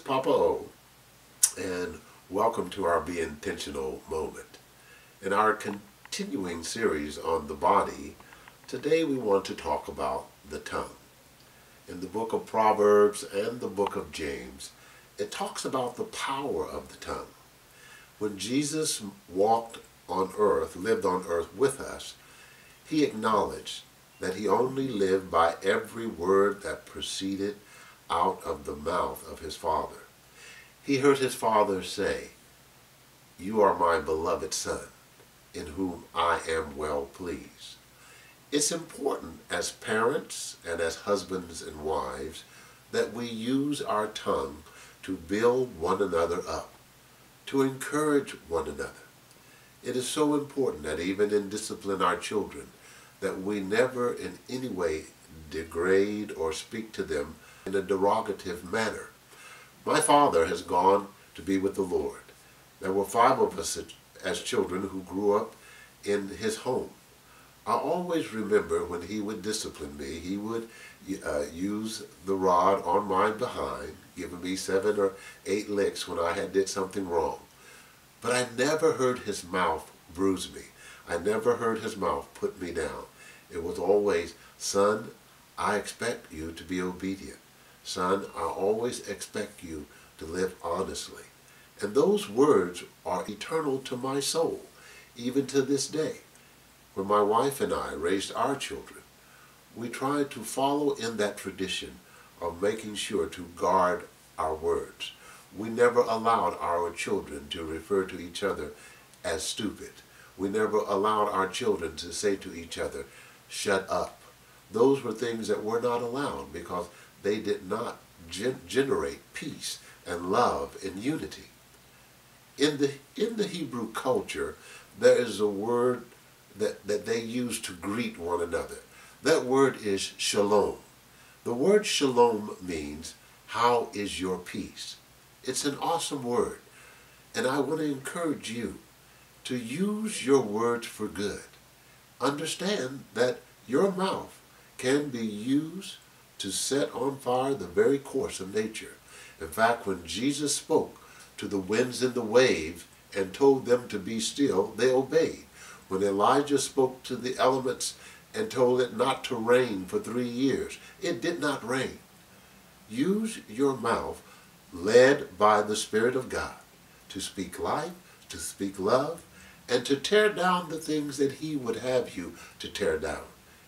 Papa O, and welcome to our Be Intentional moment. In our continuing series on the body, today we want to talk about the tongue. In the book of Proverbs and the book of James, it talks about the power of the tongue. When Jesus walked on earth, lived on earth with us, he acknowledged that he only lived by every word that proceeded out of the mouth of his Father. He heard his Father say, "You are my beloved Son, in whom I am well pleased." It's important as parents and as husbands and wives that we use our tongue to build one another up, to encourage one another. It is so important that even in discipline our children, that we never in any way degrade or speak to them in a derogative manner. My father has gone to be with the Lord. There were 5 of us as children who grew up in his home. I always remember when he would discipline me, he would use the rod on my behind, giving me 7 or 8 licks when I had did something wrong. But I never heard his mouth bruise me. I never heard his mouth put me down. It was always, "Son, I expect you to be obedient. Son, I always expect you to live honestly." And those words are eternal to my soul, even to this day. When my wife and I raised our children, we tried to follow in that tradition of making sure to guard our words. We never allowed our children to refer to each other as stupid. We never allowed our children to say to each other, "Shut up." Those were things that were not allowed because they did not generate peace and love and unity. In the Hebrew culture, there is a word that they use to greet one another. That word is shalom. The word shalom means, "How is your peace?" It's an awesome word, and I want to encourage you to use your words for good. Understand that your mouth can be used to set on fire the very course of nature. In fact, when Jesus spoke to the winds and the waves and told them to be still, they obeyed. When Elijah spoke to the elements and told it not to rain for 3 years, it did not rain. Use your mouth, led by the Spirit of God, to speak life, to speak love, and to tear down the things that he would have you to tear down.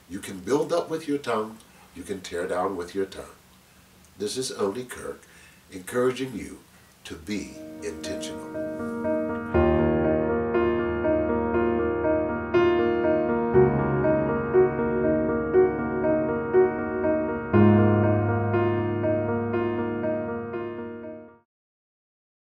You can build up with your tongue, you can tear down with your tongue. This is Odie Kirk, encouraging you to be intentional.